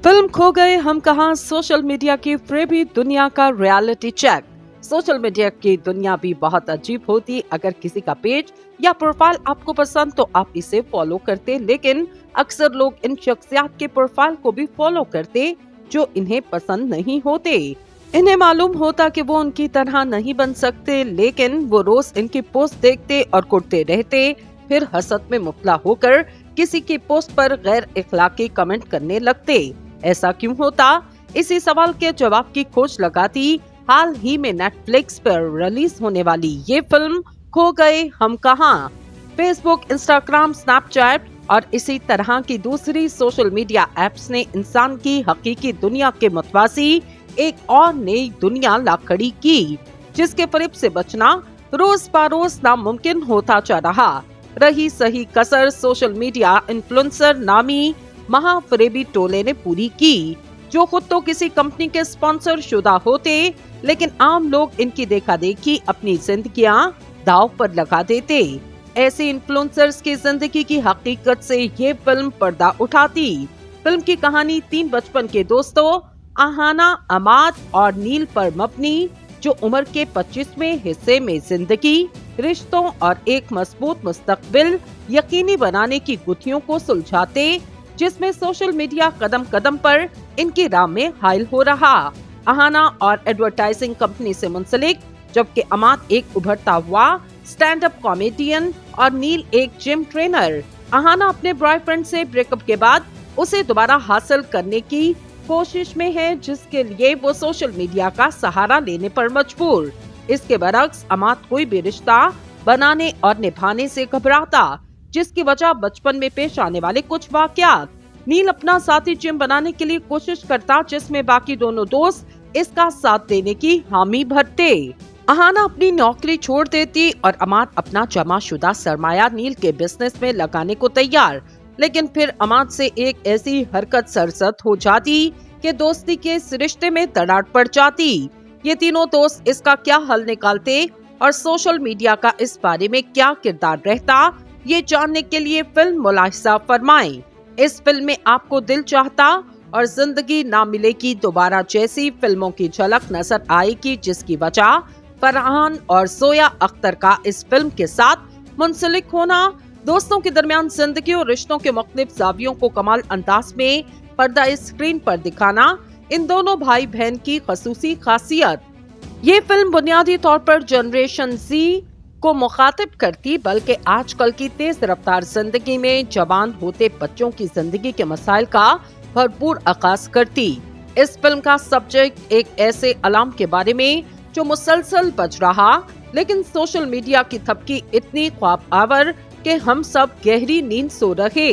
Film खो गए हम कहां, सोशल मीडिया की फ्रेबी दुनिया का रियलिटी चेक। सोशल मीडिया की दुनिया भी बहुत अजीब होती। अगर किसी का पेज या प्रोफाइल आपको पसंद तो आप इसे फॉलो करते, लेकिन अक्सर लोग इन शख्सियात के प्रोफाइल को भी फॉलो करते जो इन्हें पसंद नहीं होते। इन्हें मालूम होता कि वो उनकी तरह नहीं बन सकते, लेकिन वो रोज इनकी पोस्ट देखते और कुटते रहते, फिर हसद में मुब्तला होकर किसी की पोस्ट पर गैर इखलाकी कमेंट करने लगते। ऐसा क्यों होता? इसी सवाल के जवाब की खोज लगाती हाल ही में नेटफ्लिक्स पर रिलीज होने वाली ये फिल्म खो गए हम कहां। फेसबुक, इंस्टाग्राम, स्नैपचैट और इसी तरह की दूसरी सोशल मीडिया एप्स ने इंसान की हकीकी दुनिया के मुतवासी एक और नई दुनिया ला खड़ी की, जिसके फरेब से बचना रोज बरोज नामुमकिन होता जा रहा। रही सही कसर सोशल मीडिया इन्फ्लुएंसर नामी महाफरेबी टोले ने पूरी की, जो खुद तो किसी कंपनी के स्पॉन्सर शुदा होते, लेकिन आम लोग इनकी देखा देखी अपनी जिंदगियां दांव पर लगा देते। ऐसे इन्फ्लुएंसर्स की जिंदगी की हकीकत से ये फिल्म पर्दा उठाती। फिल्म की कहानी 3 बचपन के दोस्तों आहाना, अमाद और नील पर मबनी, जो उम्र के 25वें हिस्से में जिंदगी, रिश्तों और एक मजबूत मुस्तकबिल यकीनी बनाने की गुत्थियों को सुलझाते, जिसमें सोशल मीडिया कदम कदम पर इनकी राह में हाइल हो रहा। अहाना और एडवर्टाइजिंग कंपनी से मुंसलिक, जबकि अमाद एक उभरता हुआ स्टैंड अप कॉमेडियन और नील एक जिम ट्रेनर। अहाना अपने बॉयफ्रेंड से ब्रेकअप के बाद उसे दोबारा हासिल करने की कोशिश में है, जिसके लिए वो सोशल मीडिया का सहारा लेने पर मजबूर। इसके बरक्स अमाद कोई भी रिश्ता बनाने और निभाने से घबराता, जिसकी वजह बचपन में पेश आने वाले कुछ वाकयात। नील अपना साथी जिम बनाने के लिए कोशिश करता, जिसमें बाकी दोनों दोस्त इसका साथ देने की हामी भरते। अहाना अपनी नौकरी छोड़ देती और अमाद अपना जमाशुदा सरमाया नील के बिजनेस में लगाने को तैयार, लेकिन फिर अमाद से एक ऐसी हरकत सरसत हो जाती कि दोस्ती के इस रिश्ते में दरार पड़ जाती। ये तीनों दोस्त इसका क्या हल निकालते और सोशल मीडिया का इस बारे में क्या किरदार रहता, ये जानने के लिए फिल्म मुलाहिजा फरमाएं। इस फिल्म में आपको दिल चाहता और जिंदगी ना मिलेगी दोबारा जैसी फिल्मों की झलक नजर आएगी, जिसकी वजह फरहान और जोया अख्तर का इस फिल्म के साथ मुंसलिक होना, दोस्तों के दरमियान जिंदगी और रिश्तों के मुख्तलिफ जावियों को कमाल अंदाज में पर्दा स्क्रीन पर दिखाना इन दोनों भाई बहन की खसूसी खासियत। ये फिल्म बुनियादी तौर पर जनरेशन जी को मुखातिब करती, बल्कि आजकल की तेज रफ्तार जिंदगी में जवान होते बच्चों की जिंदगी के मसाइल का भरपूर आगाज करती। इस फिल्म का सब्जेक्ट एक ऐसे अलार्म के बारे में जो मुसलसल बज रहा, लेकिन सोशल मीडिया की थपकी इतनी ख्वाब आवर कि हम सब गहरी नींद सो रहे।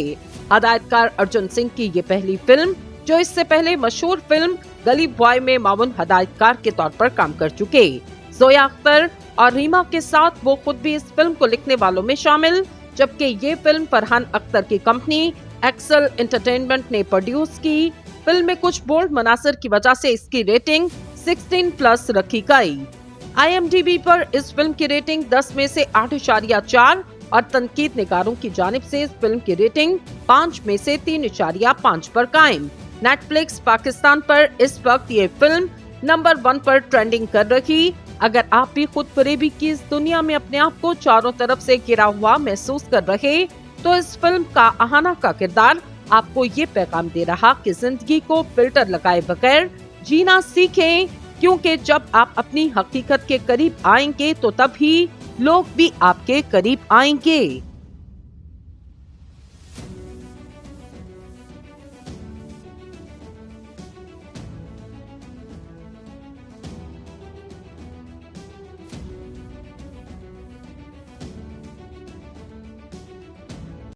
हदायतकार अर्जुन सिंह की ये पहली फिल्म, जो इससे पहले मशहूर फिल्म गली बॉय में मामून हदायतकार के तौर पर काम कर चुके। जोया अख्तर और रीमा के साथ वो खुद भी इस फिल्म को लिखने वालों में शामिल, जबकि ये फिल्म फरहान अख्तर की कंपनी एक्सेल एंटरटेनमेंट ने प्रोड्यूस की। फिल्म में कुछ बोल्ड मनासर की वजह से इसकी रेटिंग 16+ रखी गई। IMDb पर इस फिल्म की रेटिंग 10 में से 8.4 और तनकीद निगारों की जानिब से इस फिल्म की रेटिंग 5 में से 3.5 पर कायम। नेटफ्लिक्स पाकिस्तान पर इस वक्त ये फिल्म नंबर 1 पर ट्रेंडिंग कर रही। अगर आप भी खुद फरेबी की इस दुनिया में अपने आप को चारों तरफ से घिरा हुआ महसूस कर रहे, तो इस फिल्म का अहाना का किरदार आपको ये पैगाम दे रहा कि जिंदगी को फिल्टर लगाए बगैर जीना सीखें, क्योंकि जब आप अपनी हकीकत के करीब आएंगे तो तभी लोग भी आपके करीब आएंगे।